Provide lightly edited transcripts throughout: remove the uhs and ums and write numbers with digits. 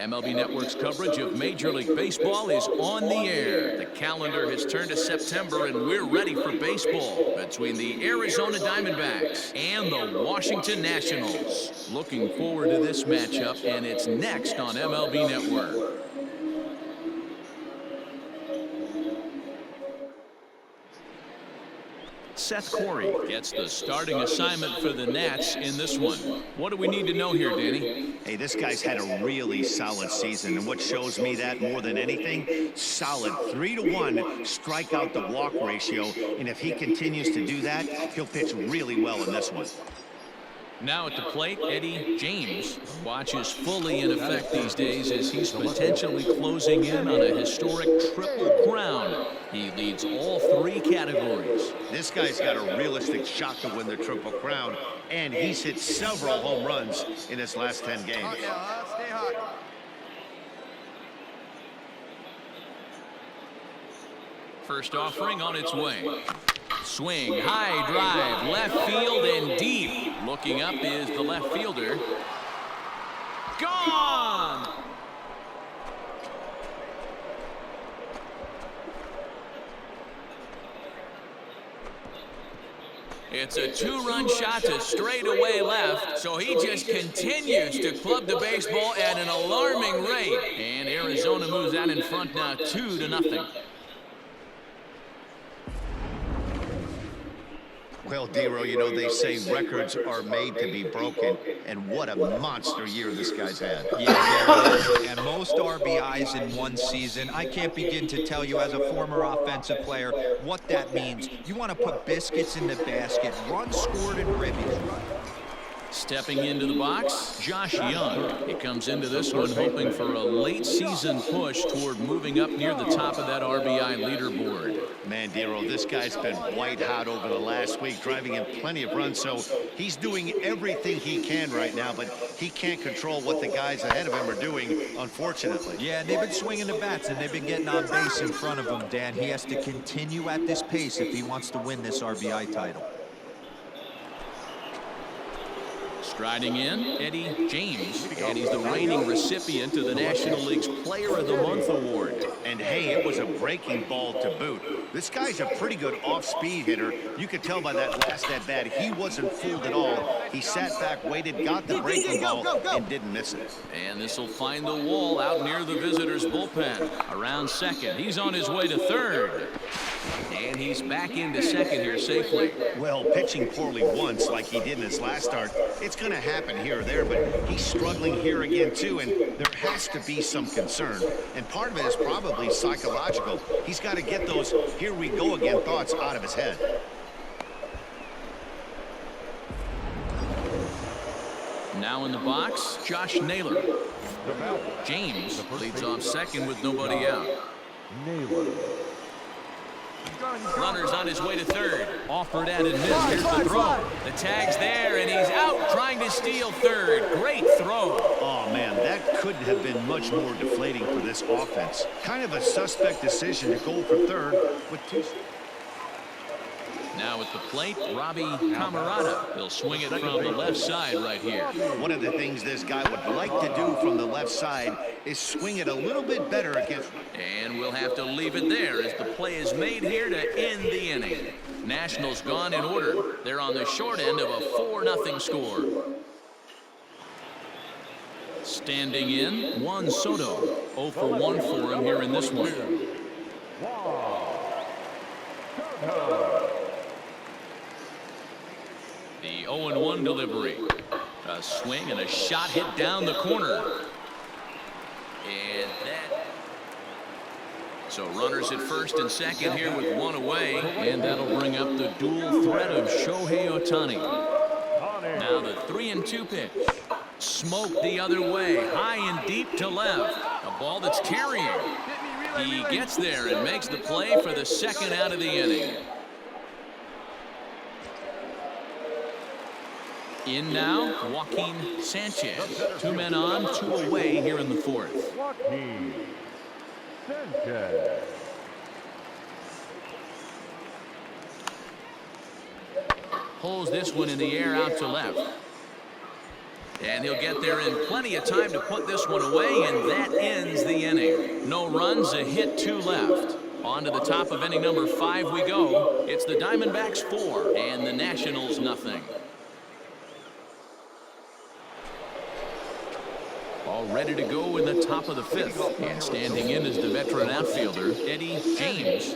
MLB Network's coverage of Major League Baseball is on the air. The calendar has turned to September, and we're ready for baseball between the Arizona Diamondbacks and the Washington Nationals. Looking forward to this matchup, and it's next on MLB Network. Seth Corey gets the starting assignment for the Nats in this one. What do we need to know here, Danny? Hey, this guy's had a really solid season, and what shows me that more than anything, solid 3-to-1 strikeout to walk ratio, and if he continues to do that, he'll pitch really well in this one. Now at the plate, Eddie James. Watch is fully in effect these days as he's potentially closing in on a historic triple crown. He leads all three categories. This guy's got a realistic shot to win the Triple Crown, and he's hit several home runs in his last 10 games. Stay hot. First offering on its way. Swing, high drive, left field and deep. Looking up is the left fielder. Gone! It's a two-run shot to straightaway left, so he just continues to club the baseball at an alarming rate. And Arizona moves out in front now 2-0. Well, Dero, you know, they say records are made to be broken, and what a monster year this guy's had. Yeah, and most RBIs in one season. I can't begin to tell you as a former offensive player what that means. You want to put biscuits in the basket, runs scored and ribbies. Stepping into the box, Josh Young. He comes into this one hoping for a late season push toward moving up near the top of that RBI leaderboard. Man, Dero, this guy's been white hot over the last week, driving in plenty of runs, so he's doing everything he can right now, but he can't control what the guys ahead of him are doing, unfortunately. Yeah, they've been swinging the bats, and they've been getting on base in front of him, Dan. He has to continue at this pace if he wants to win this RBI title. Striding in, Eddie James, and he's the reigning recipient of the National League's Player of the Month award. And hey, it was a breaking ball to boot. This guy's a pretty good off-speed hitter. You could tell by that last at-bat he wasn't fooled at all. He sat back, waited, got the breaking ball, and didn't miss it. And this will find the wall out near the visitors' bullpen. Around second, he's on his way to third. And he's back into second here safely. Well, pitching poorly once like he did in his last start, it's going to happen here or there, but he's struggling here again too, and there has to be some concern. And part of it is probably psychological. He's got to get those here we go again thoughts out of his head. Now in the box, Josh Naylor. James leads off second with nobody out. Runner's on his way to third. Offered at and missed. Here's the throw. The tag's there, and he's out trying to steal third. Great throw. Oh, man, that couldn't have been much more deflating for this offense. Kind of a suspect decision to go for third with two. Now at the plate, Robbie Camarada. He'll swing it from the left side right here. One of the things this guy would like to do from the left side is swing it a little bit better against. And we'll have to leave it there as the play is made here to end the inning. Nationals gone in order. They're on the short end of a 4-0 score. Standing in, Juan Soto. 0 for 1 for him here in this one. The 0-1 delivery. A swing and a shot hit down the corner. And that. So runners at first and second here with one away. And that'll bring up the dual threat of Shohei Ohtani. Now the 3-2 pitch. Smoked the other way. High and deep to left. A ball that's carrying. He gets there and makes the play for the second out of the inning. In now, Joaquin Sanchez. 2 men on, 2 away here in the fourth. Joaquin Sanchez. Pulls this one in the air out to left. And he'll get there in plenty of time to put this one away, and that ends the inning. No runs, a hit, 2 left. On to the top of inning number 5 we go. It's the Diamondbacks 4 and the Nationals nothing. All ready to go in the top of the 5th. And standing in is the veteran outfielder, Eddie James.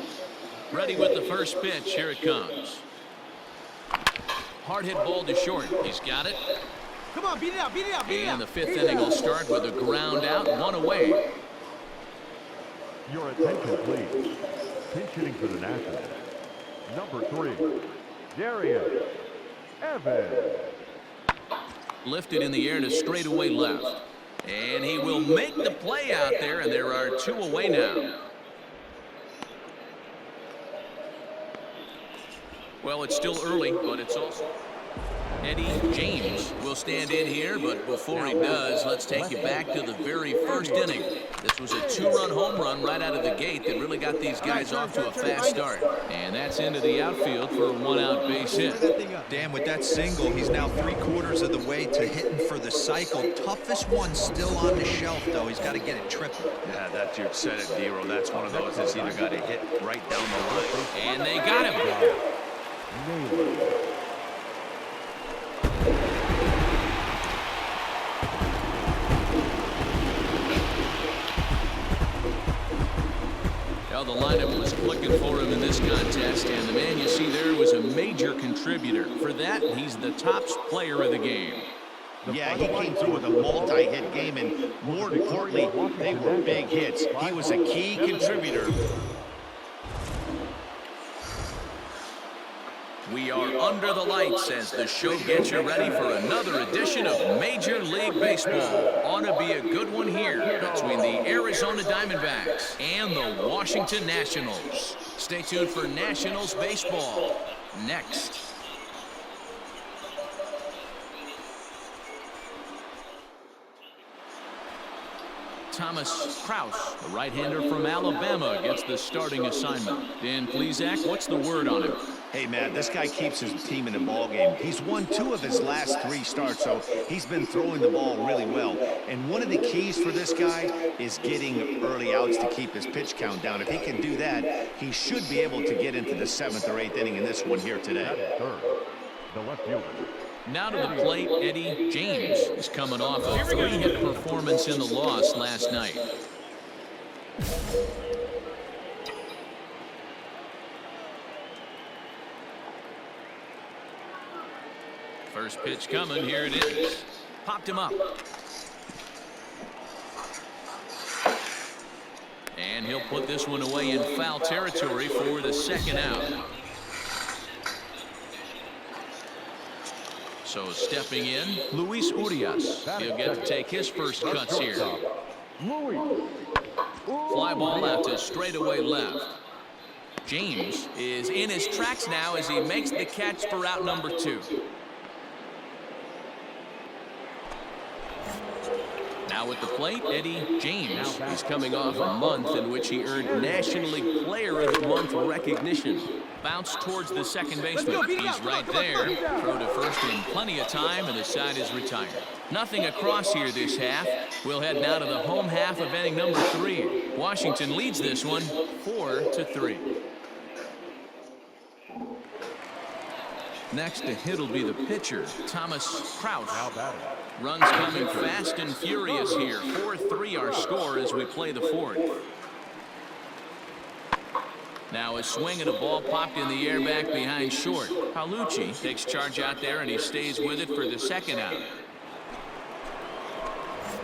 Ready with the first pitch. Here it comes. Hard hit ball to short. He's got it. Come on, beat it out, beat it out, beat it out. And the 5th inning will start with a ground out, 1 away. Your attention, please. Pinch hitting for the Nationals. Number 3, Darius Evans. Lifted in the air to straightaway left. And he will make the play out there, and there are 2 away now. Well, it's still early, but it's also... Eddie James will stand in here, but before he does, let's take you back to the very first inning. This was a 2-run home run right out of the gate that really got these guys off to a fast start. And that's into the outfield for a 1-out base hit. Dan, with that single, he's now 3/4 of the way to hitting for the cycle. Toughest one still on the shelf, though. He's got to get it triple. Yeah, that's you said it, Dero. That's one of those that's either got to hit right down the line. And they got him. Well, the lineup was clicking for him in this contest, and the man you see there was a major contributor. For that, he's the top player of the game. Yeah, he came through with a multi-hit game, and more importantly, they were big hits. He was a key contributor. We are under the lights as the show gets you ready for another edition of Major League Baseball. Ought to be a good one here between the Arizona Diamondbacks and the Washington Nationals. Stay tuned for Nationals baseball next. Thomas Kraus, the right-hander from Alabama, gets the starting assignment. Dan Plesac, what's the word on him? Hey, Matt, this guy keeps his team in the ball game. He's won 2 of his last 3 starts, so he's been throwing the ball really well. And one of the keys for this guy is getting early outs to keep his pitch count down. If he can do that, he should be able to get into the 7th or 8th inning in this one here today. Third, the left fielder. Now to the plate, Eddie James is coming off a 3-hit performance in the loss last night. First pitch coming, here it is. Popped him up. And he'll put this one away in foul territory for the 2nd out. So stepping in, Luis Urias. He'll get to take his first cuts here. Fly ball out to straightaway left. James is in his tracks now as he makes the catch for out number 2. Now at the plate, Eddie James. He's coming off a month in which he earned National League Player of the Month recognition. Bounce towards the second baseman. He's right there. Throw to first in plenty of time, and the side is retired. Nothing across here this half. We'll head now to the home half of inning number 3. Washington leads this one 4-3. Next to hit will be the pitcher, Thomas Kraus. Runs coming fast and furious here. 4-3 our score as we play the 4th. Now a swing and a ball popped in the air back behind short. Paolucci takes charge out there, and he stays with it for the 2nd out.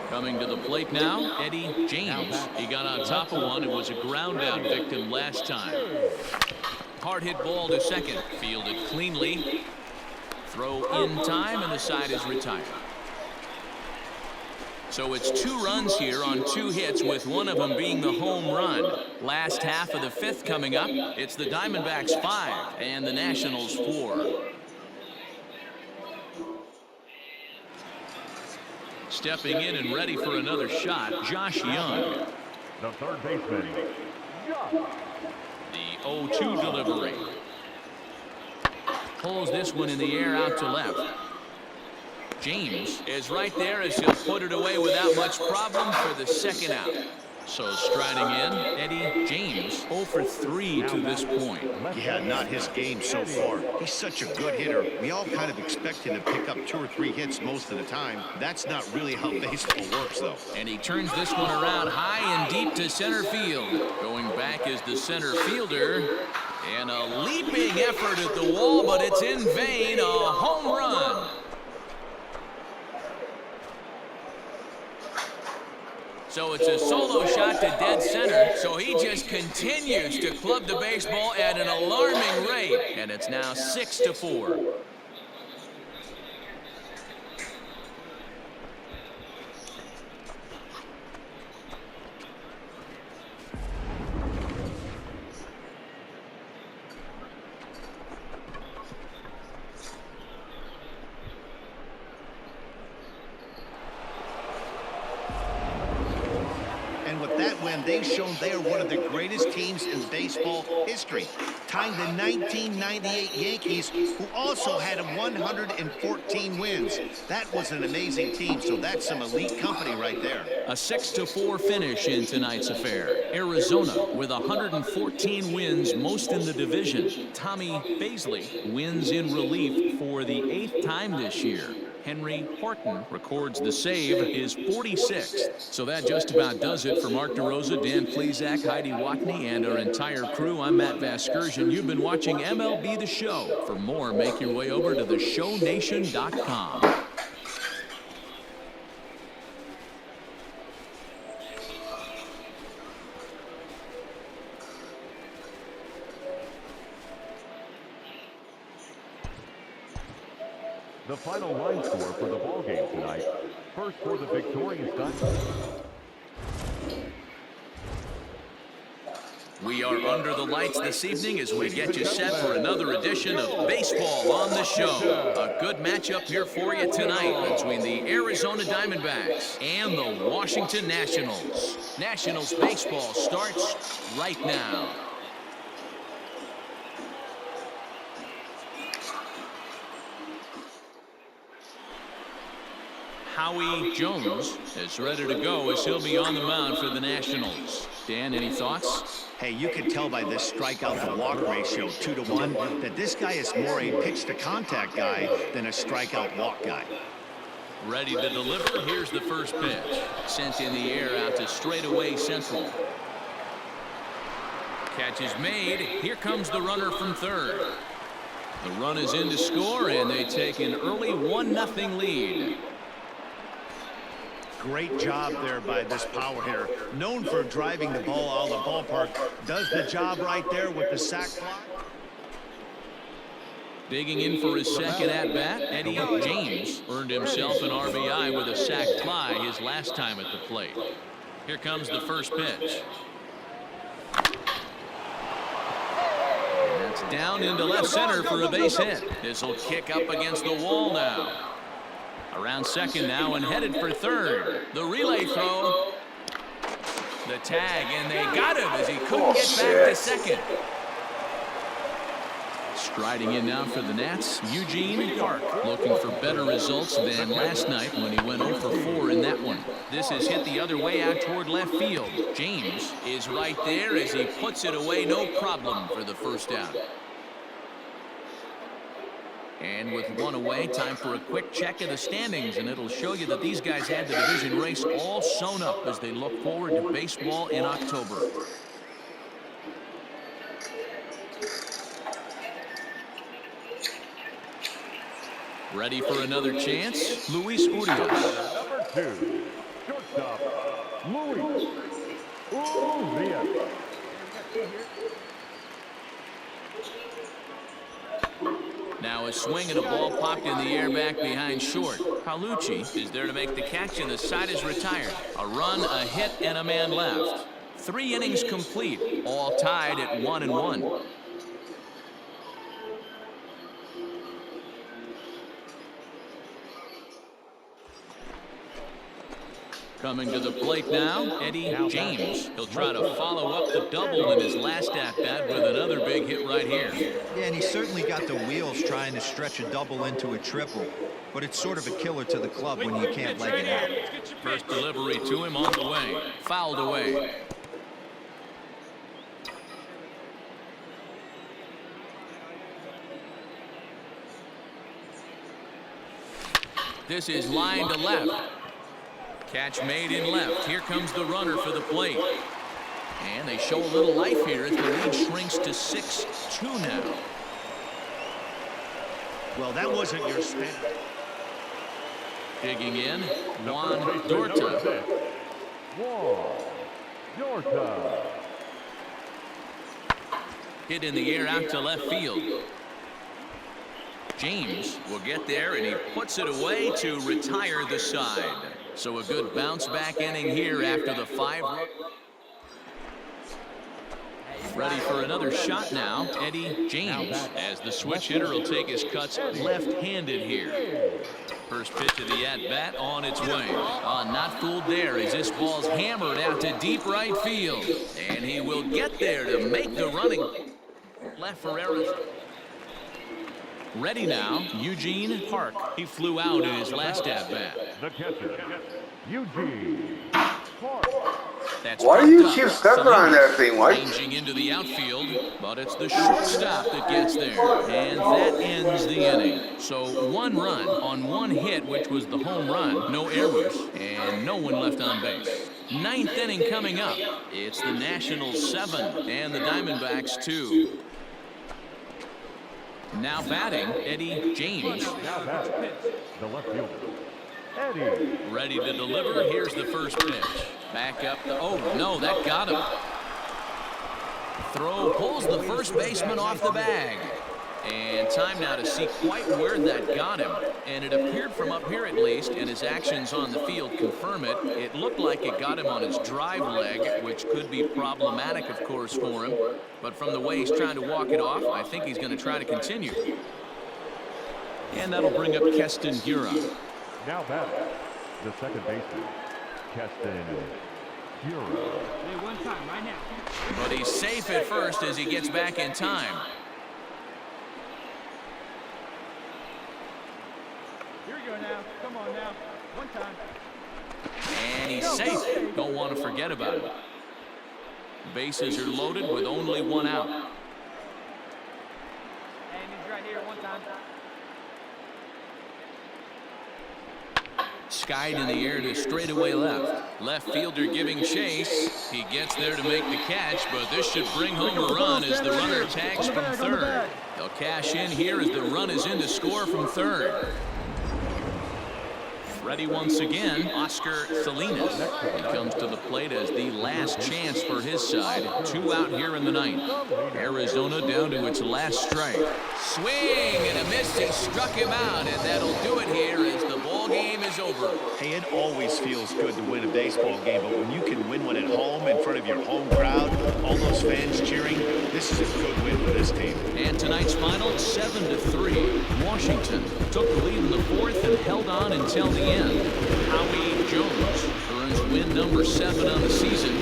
Coming to the plate now, Eddie James. He got on top of one and was a ground out victim last time. Hard hit ball to second. Fielded cleanly. Throw in time, and the side is retired. So it's 2 runs here on 2 hits, with one of them being the home run. Last half of the 5th coming up. It's the Diamondbacks 5 and the Nationals 4. Stepping in and ready for another shot, Josh Young. The third baseman, The 0-2 delivery. Pulls this one in the air out to left. James is right there as he'll put it away without much problem for the second out. So striding in, Eddie James 0 for 3 to this point. Yeah, not his game so far. He's such a good hitter. We all kind of expect him to pick up 2 or 3 hits most of the time. That's not really how baseball works, though. And he turns this one around high and deep to center field. Going back is the center fielder. And a leaping effort at the wall, but it's in vain. A home run. So it's a solo shot to dead center. So he just continues to club the baseball at an alarming rate. And it's now 6-4. They've shown they are one of the greatest teams in baseball history, tying the 1998 Yankees, who also had 114 wins. That was an amazing team, so that's some elite company right there. A 6-4 finish in tonight's affair. Arizona with 114 wins, most in the division. Tommy Bazley wins in relief for the 8th time this year. Henry Horton records the save, his 46th. So that just about does it for Mark DeRosa, Dan Plesac, Heidi Watney, and our entire crew. I'm Matt Vasgersian. You've been watching MLB The Show. For more, make your way over to theshownation.com. The final line score for the ball game tonight. First for the victorious Dodgers. We are under the lights this evening as we get you set for another edition of Baseball on the Show. A good matchup here for you tonight between the Arizona Diamondbacks and the Washington Nationals. Nationals baseball starts right now. Howie Jones is ready to go as he'll be on the mound for the Nationals. Dan, any thoughts? Hey, you can tell by this strikeout to walk ratio 2-to-1 that this guy is more a pitch to contact guy than a strikeout walk guy. Ready to deliver. Here's the first pitch. Sent in the air out to straightaway central. Catch is made. Here comes the runner from third. The run is in to score, and they take an early 1-0 lead. Great job there by this power hitter. Known for driving the ball out of the ballpark. Does the job right there with the sac fly. Digging in for his second at-bat, Eddie James earned himself an RBI with a sac fly his last time at the plate. Here comes the first pitch. That's down into left center for a base hit. This will kick up against the wall now. Around second now and headed for third. The relay throw. The tag, and they got him as he couldn't get back to second. Striding in now for the Nats, Eugene Park, looking for better results than last night when he went 0 for 4 in that one. This is hit the other way out toward left field. James is right there as he puts it away, no problem for the first out. And with one away, time for a quick check of the standings, and it'll show you that these guys had the division race all sewn up as they look forward to baseball in October. Ready for another chance? Luis Urias. Number 2, shortstop, Luis Urias. Now a swing and a ball popped in the air back behind short. Paolucci is there to make the catch, and the side is retired. A run, a hit, and a man left. 3 innings complete, all tied at 1-1. Coming to the plate now, Eddie James. He'll try to follow up the double in his last at-bat with another big hit right here. Yeah, and he certainly got the wheels trying to stretch a double into a triple. But it's sort of a killer to the club when you can't leg it out. First delivery to him on the way. Fouled away. This is line to left. Catch made in left. Here comes the runner for the plate. And they show a little life here as the lead shrinks to 6-2 now. Well, that wasn't your stand. Digging in, Juan Dorta. Juan Dorta. Hit in the air out to left field. James will get there, and he puts it away to retire the side. So a good bounce-back inning here after the 5. Ready for another shot now, Eddie James, as the switch hitter will take his cuts left-handed here. First pitch of the at-bat on its way. Not fooled there as this ball's hammered out to deep right field. And he will get there to make the running left for Arizona. Ready now, Eugene Park. He flew out in his last at-bat. The catcher, Eugene Park. That's Why do you popped keep up. stepping on that thing, White? Ranging into the outfield, but it's the shortstop that gets there, and that ends the inning. So 1 run on 1 hit, which was the home run, no errors, and no one left on base. 9th inning coming up. It's the Nationals 7 and the Diamondbacks 2. Now batting, Eddie James. Now batting, the left fielder, Eddie. Ready to deliver. Here's the first pitch. Back up. Oh, no, that got him. Throw pulls the first baseman off the bag. And time now to see quite where that got him. And it appeared from up here at least, and his actions on the field confirm it. It looked like it got him on his drive leg, which could be problematic, of course, for him. But from the way he's trying to walk it off, I think he's going to try to continue. And that'll bring up Keston Hiura. Now batting, the second baseman, Keston Hiura. Hey, 1 time, right now. But he's safe at first as he gets back in time. Here we go now. Come on now. 1 time. And he's safe. Don't want to forget about it. Bases are loaded with only 1 out. And he's right here. 1 time. Skied in the air to straightaway left. Left fielder giving chase. He gets there to make the catch, but this should bring home a run as the runner tags from third. They'll cash in here as the run is in to score from third. Ready once again, Oscar Salinas. He comes to the plate as the last chance for his side. 2 out here in the 9th. Arizona down to its last strike. Swing and a miss. He struck him out, and that'll do it here as the ball game is over. Hey, it always feels good to win a baseball game, but when you can win one at home in front of your home crowd, all those fans cheering, this is a good win for this team. And tonight's final, 7-3. Washington took the lead in the 4th and held on until the end. Howie Jones earns win number 7 on the season.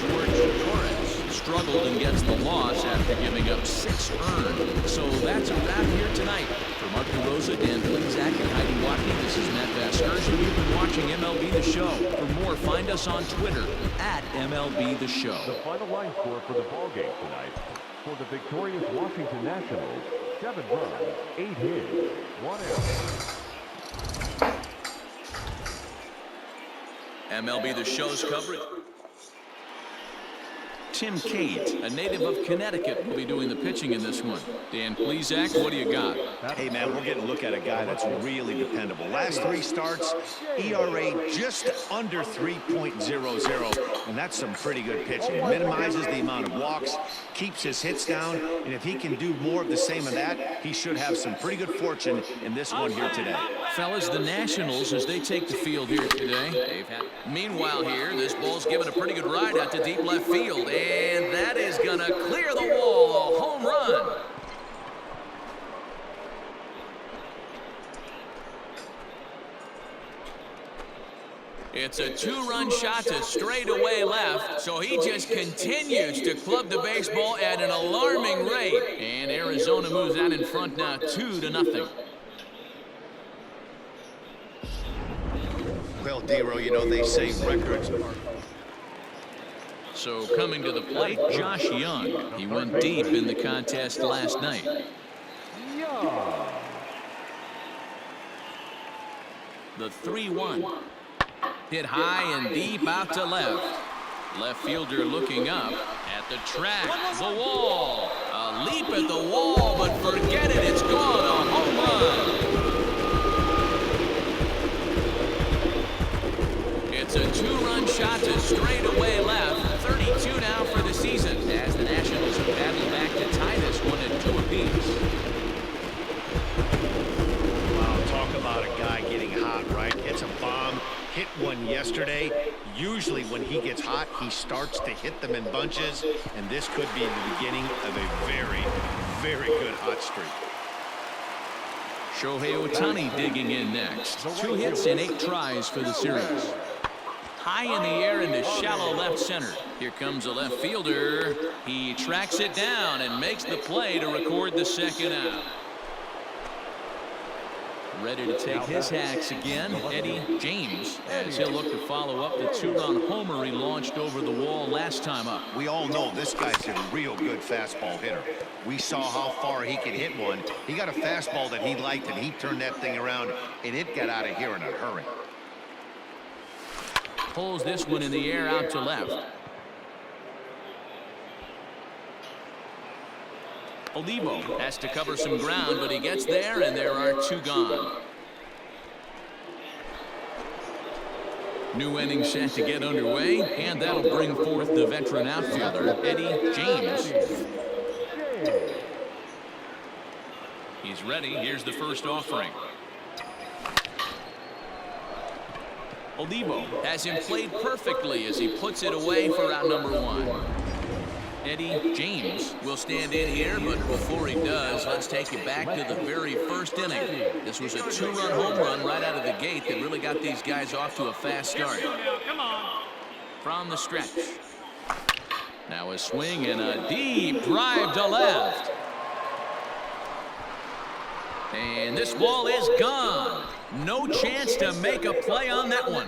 George Torres struggled and gets the loss after giving up 6 earned. So that's a wrap here tonight. For Mark DeRosa, Dan Plesac, and Heidi Watney, this is Matt Vasgersian. You've been watching MLB The Show. For more, find us on Twitter at MLB The Show. The final line score for the ball game tonight. For the victorious Washington Nationals, 7 runs, 8 hits, 1 error. MLB The Show's coverage. Tim Cate, a native of Connecticut, will be doing the pitching in this one. Dan Plesac, what do you got? Hey, man, we're getting a look at a guy that's really dependable. Last 3 starts, ERA just under 3.00, and that's some pretty good pitching. It minimizes the amount of walks, keeps his hits down, and if he can do more of the same of that, he should have some pretty good fortune in this one here today. Fellas, the Nationals, as they take the field here today. Meanwhile here, this ball's given a pretty good ride out to deep left field, and that is going to clear the wall. A home run. It's a two-run shot to straightaway left, so he just continues to club the baseball at an alarming rate. And Arizona moves out in front now 2-0. Well, Dero, you know, they say records are... So coming to the plate, Josh Young. He went deep in the contest last night. The 3-1. Hit high and deep out to left. Left fielder looking up at the track, the wall. A leap at the wall, but forget it, it's gone. A home run. It's a two-run shot to straightaway left. 32 now for the season as the Nationals have battled back to tie this one at 2 apiece. Wow, talk about a guy getting hot, right? Hits a bomb, hit one yesterday. Usually when he gets hot, he starts to hit them in bunches, and this could be the beginning of a very, very good hot streak. Shohei Ohtani digging in next. 2 hits and 8 tries for the series. High in the air into shallow left center. Here comes a left fielder. He tracks it down and makes the play to record the second out. Ready to take his hacks again, Eddie James, as he'll look to follow up the 2-run homer he launched over the wall last time up. We all know this guy's a real good fastball hitter. We saw how far he could hit one. He got a fastball that he liked, and he turned that thing around, and it got out of here in a hurry. Pulls this one in the air out to left. Olivo has to cover some ground, but he gets there, and there are 2 gone. New inning set to get underway, and that'll bring forth the veteran outfielder, Eddie James. He's ready. Here's the first offering. Olivo has him played perfectly as he puts it away for out number 1. Eddie James will stand in here, but before he does, let's take you back to the very first inning. This was a 2-run home run right out of the gate that really got these guys off to a fast start. From the stretch. Now a swing and a deep drive to left. And this ball is gone. No chance to make a play on that one.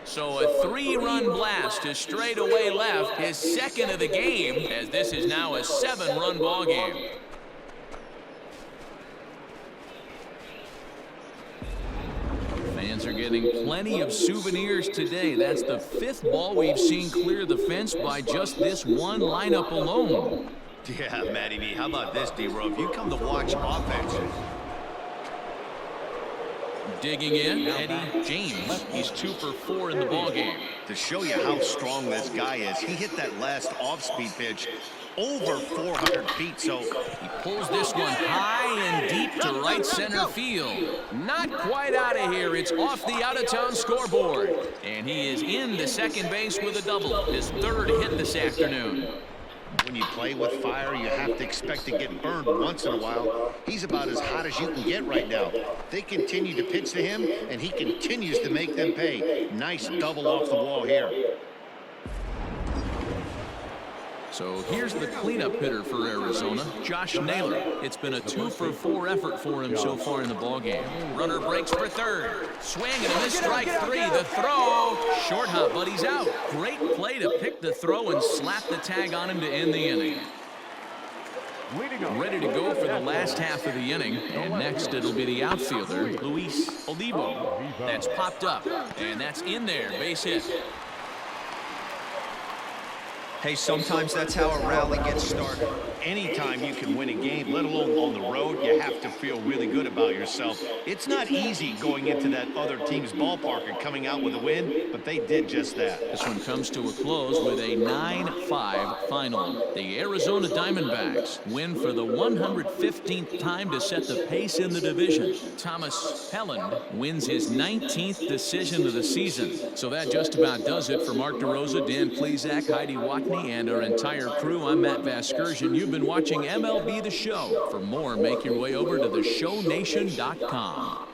So a 3-run blast to straightaway left, his second of the game, as this is now a 7-run ball game. Fans are getting plenty of souvenirs today. That's the 5th ball we've seen clear the fence by just this one lineup alone. Yeah, Matty B, how about this, D-Row? If you come to watch offense. Digging in, Eddie James. He's 2 for 4 in the ballgame. To show you how strong this guy is, he hit that last off-speed pitch over 400 feet, so he pulls this one high and deep to right center field. Not quite out of here. It's off the out-of-town scoreboard. And he is in the second base with a double, his 3rd hit this afternoon. when you play with fire, you have to expect to get burned once in a while. He's about as hot as you can get right now. They continue to pitch to him, and he continues to make them pay. Nice double off the wall here. So here's the cleanup hitter for Arizona, Josh Naylor. It's been a 2-for-4 effort for him so far in the ballgame. Runner breaks for third. Swing and a miss, strike three. The throw. Short hop, but he's out. Great play to pick the throw and slap the tag on him to end the inning. Ready to go for the last half of the inning. And next it'll be the outfielder, Luis Olivo. That's popped up, and that's in there. Base hit. Hey, sometimes that's how a rally gets started. Anytime you can win a game, let alone on the road, you have to feel really good about yourself. It's not easy going into that other team's ballpark and coming out with a win, but they did just that. This one comes to a close with a 9-5 final. The Arizona Diamondbacks win for the 115th time to set the pace in the division. Thomas Helland wins his 19th decision of the season. So that just about does it for Mark DeRosa, Dan Plesac, Heidi Watney, and our entire crew. I'm Matt Vasgersian. You You've been watching MLB The Show. For more, make your way over to theshownation.com.